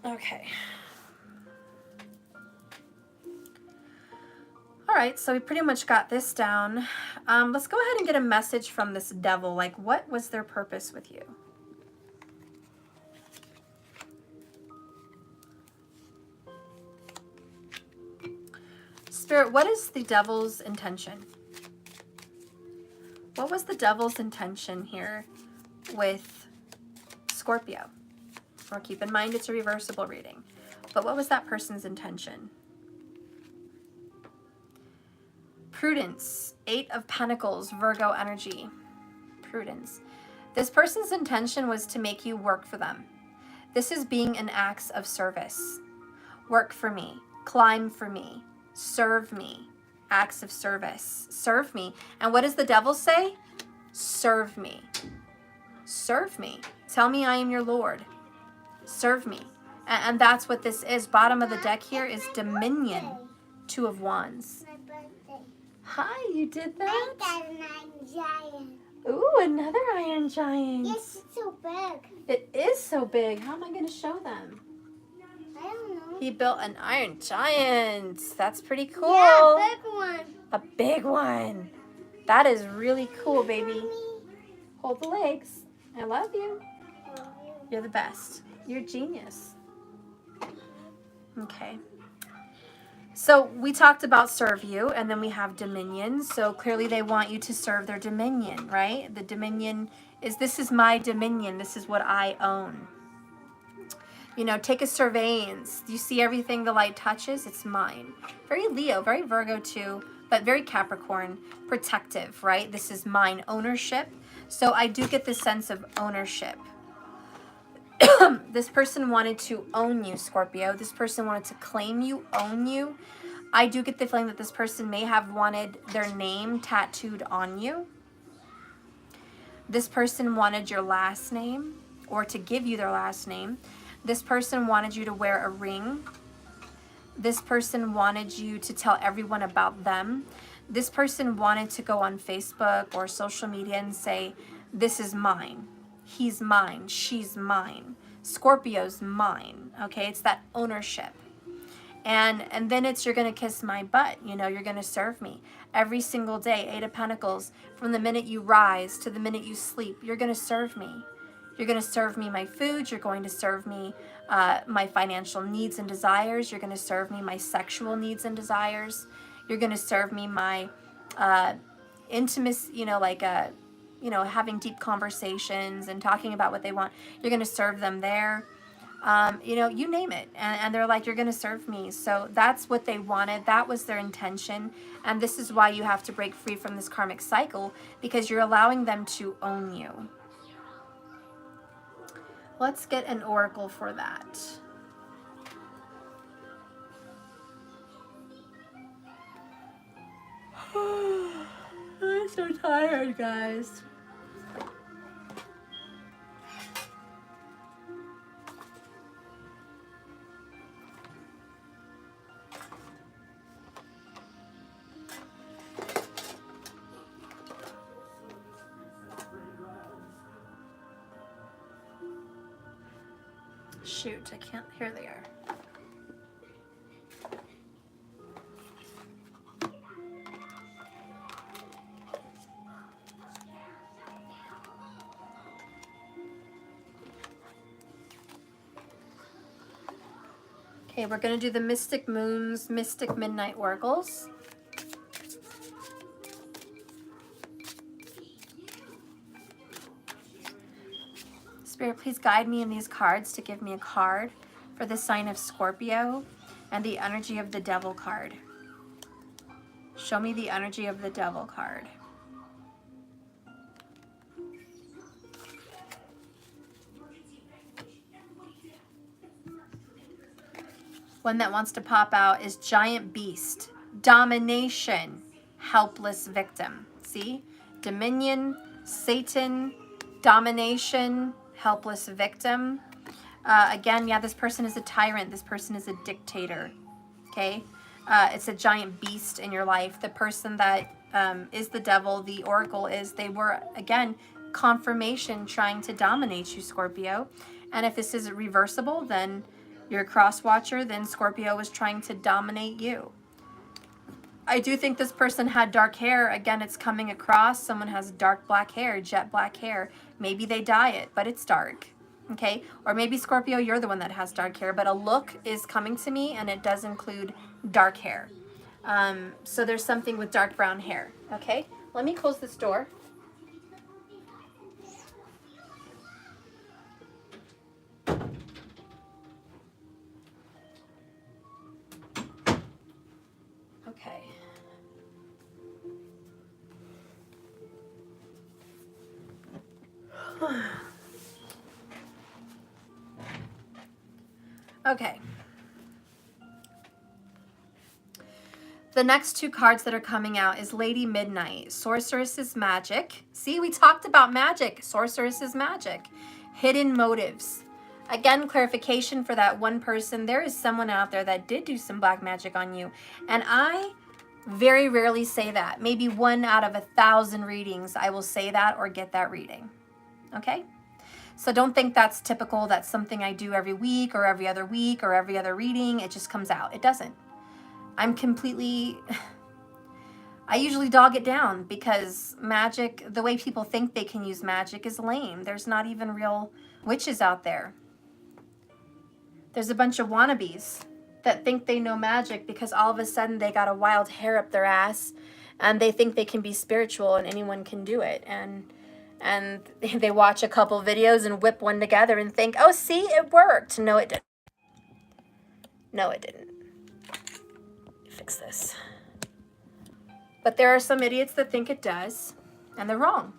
Okay. All right, so we pretty much got this down. Let's go ahead and get a message from this devil. Like, what was their purpose with you? Spirit, what is the devil's intention? What was the devil's intention here with Scorpio? Or keep in mind it's a reversible reading. But what was that person's intention? Prudence, 8 of Pentacles, Virgo energy. Prudence. This person's intention was to make you work for them. This is being an acts of service. Work for me. Climb for me. Serve me. Acts of service. Serve me. And what does the devil say? Serve me. Serve me. Tell me I am your Lord. Serve me. And that's what this is. Bottom of the deck here is Dominion. 2 of Wands. My birthday. Hi, you did that? I got an iron giant. Ooh, another Iron Giant. Yes, it's so big. It is so big. How am I going to show them? I don't know. He built an Iron Giant. That's pretty cool. Yeah, big one. A big one. That is really cool, baby. Hold the legs. I love you. You're the best. You're a genius. Okay. So we talked about serve you, and then we have dominion. So clearly they want you to serve their dominion, right? The dominion is, this is my dominion. This is what I own. You know, take a surveillance. Do you see everything the light touches? It's mine. Very Leo, very Virgo too, but very Capricorn, protective, right? This is mine, ownership. So I do get this sense of ownership. This person wanted to own you, Scorpio. This person wanted to claim you, own you. I do get the feeling that this person may have wanted their name tattooed on you. This person wanted your last name, or to give you their last name. This person wanted you to wear a ring. This person wanted you to tell everyone about them. This person wanted to go on Facebook or social media and say, this is mine. He's mine. She's mine. Scorpio's mine. Okay, it's that ownership. And then it's, you're going to kiss my butt. You know, you're going to serve me every single day. 8 of Pentacles. From the minute you rise to the minute you sleep, you're going to serve me. You're going to serve me my food. You're going to serve me my financial needs and desires. You're going to serve me my sexual needs and desires. You're going to serve me my intimacy, you know, like you know, having deep conversations and talking about what they want. You're going to serve them there. You know, you name it. And they're like, you're going to serve me. So that's what they wanted. That was their intention. And this is why you have to break free from this karmic cycle, because you're allowing them to own you. Let's get an oracle for that. I'm so tired, guys. Shoot, I can't. Here they are. Okay, we're going to do the Mystic Moons, Mystic Midnight Oracles. Spirit, please guide me in these cards to give me a card for the sign of Scorpio and the energy of the Devil card. Show me the energy of the Devil card. One that wants to pop out is Giant Beast, Domination, Helpless Victim. See? Dominion, Satan, Domination, Helpless Victim. Again, yeah, this person is a tyrant. This person is a dictator. Okay? It's a giant beast in your life. The person that is the devil, the oracle is, they were, again, confirmation trying to dominate you, Scorpio. And if this is reversible, then you're a cross watcher, then Scorpio was trying to dominate you. I do think this person had dark hair. Again, it's coming across. Someone has dark black hair, jet black hair. Maybe they dye it, but it's dark. Okay? Or maybe, Scorpio, you're the one that has dark hair, but a look is coming to me, and it does include dark hair. So there's something with dark brown hair. Okay? Let me close this door. Okay. Okay. The next 2 cards that are coming out is Lady Midnight. Sorceress is magic. See, we talked about magic. Sorceress is magic. Hidden motives. Again, clarification for that one person. There is someone out there that did do some black magic on you. And I very rarely say that. Maybe 1 out of 1,000 readings I will say that or get that reading. Okay? So don't think that's typical. That's something I do every week or every other week or every other reading. It just comes out. It doesn't. I'm completely... I usually dog it down because magic, the way people think they can use magic is lame. There's not even real witches out there. There's a bunch of wannabes. that think they know magic because all of a sudden they got a wild hair up their ass and they think they can be spiritual and anyone can do it. And they watch a couple videos and whip one together and think, oh, see, it worked. No, it didn't. No, it didn't. Fix this. But there are some idiots that think it does, and they're wrong.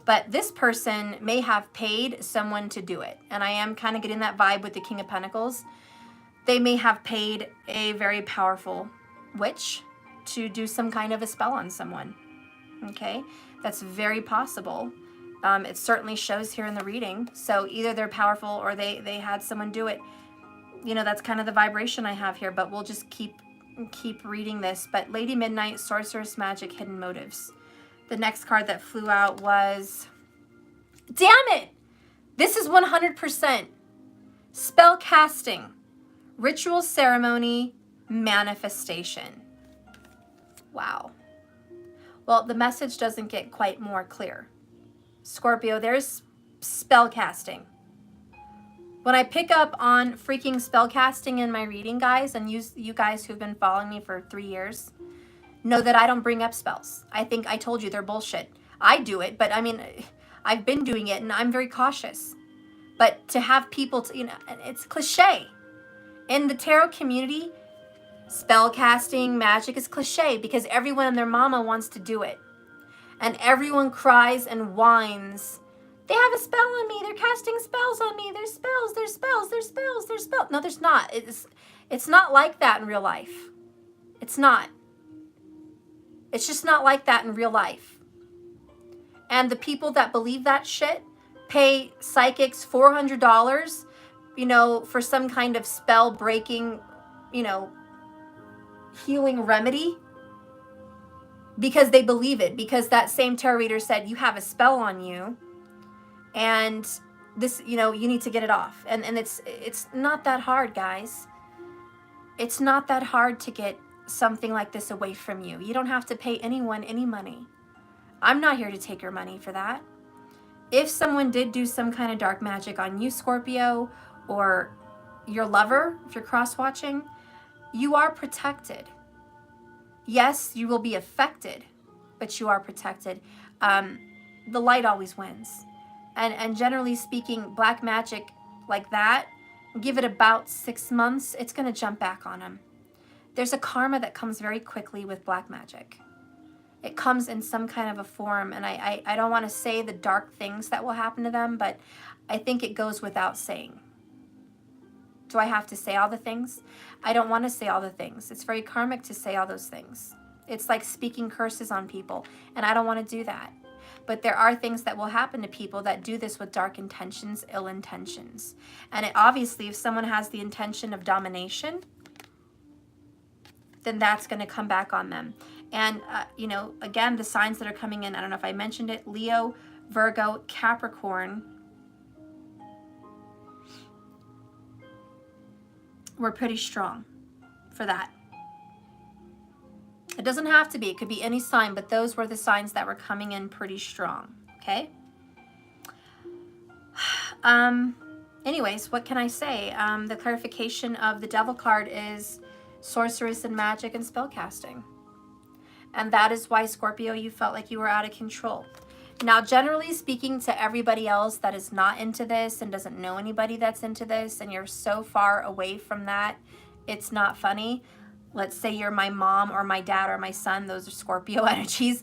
But this person may have paid someone to do it. And I am kind of getting that vibe with the King of Pentacles. They may have paid a very powerful witch to do some kind of a spell on someone. Okay? That's very possible. It certainly shows here in the reading. So either they're powerful or they had someone do it. You know, that's kind of the vibration I have here, but we'll just keep reading this. But Lady Midnight, Sorceress Magic, Hidden Motives. The next card that flew out was, damn it! This is 100% spell casting, ritual ceremony, manifestation. Wow. Well, the message doesn't get quite more clear. Scorpio, there's spell casting. When I pick up on freaking spell casting in my reading, guys, and you guys who've been following me for 3 years, know that I don't bring up spells. I think I told you they're bullshit. I do it, but I mean, I've been doing it and I'm very cautious. But to have people, you know, it's cliche. In the tarot community, spell casting, magic is cliche because everyone and their mama wants to do it. And everyone cries and whines. They have a spell on me. They're casting spells on me. There's spells, there's spells, there's spells, there's spells. No, there's not. It's not like that in real life. It's not. It's just not like that in real life. And the people that believe that shit pay psychics $400, you know, for some kind of spell breaking, you know, healing remedy because they believe it. Because that same tarot reader said, you have a spell on you and this, you know, you need to get it off. And it's not that hard, guys. It's not that hard to get something like this away from you. You don't have to pay anyone any money. I'm not here to take your money for that. If someone did do some kind of dark magic on you, Scorpio, or your lover, if you're cross-watching, you are protected. Yes, you will be affected, but you are protected. The light always wins. And generally speaking, black magic like that, give it about 6 months, it's going to jump back on them. There's a karma that comes very quickly with black magic. It comes in some kind of a form, and I don't want to say the dark things that will happen to them, but I think it goes without saying. Do I have to say all the things? I don't want to say all the things. It's very karmic to say all those things. It's like speaking curses on people, and I don't want to do that. But there are things that will happen to people that do this with dark intentions, ill intentions. And obviously, if someone has the intention of domination, then that's going to come back on them. And, you know, again, the signs that are coming in, I don't know if I mentioned it, Leo, Virgo, Capricorn, we're pretty strong for that. It doesn't have to be. It could be any sign, but those were the signs that were coming in pretty strong, okay? Anyways, what can I say? The clarification of the Devil card is sorceress and magic and spellcasting. And that is why, Scorpio, you felt like you were out of control. Now, generally speaking, to everybody else that is not into this and doesn't know anybody that's into this, and you're so far away from that, it's not funny. Let's say you're my mom or my dad or my son. Those are Scorpio energies.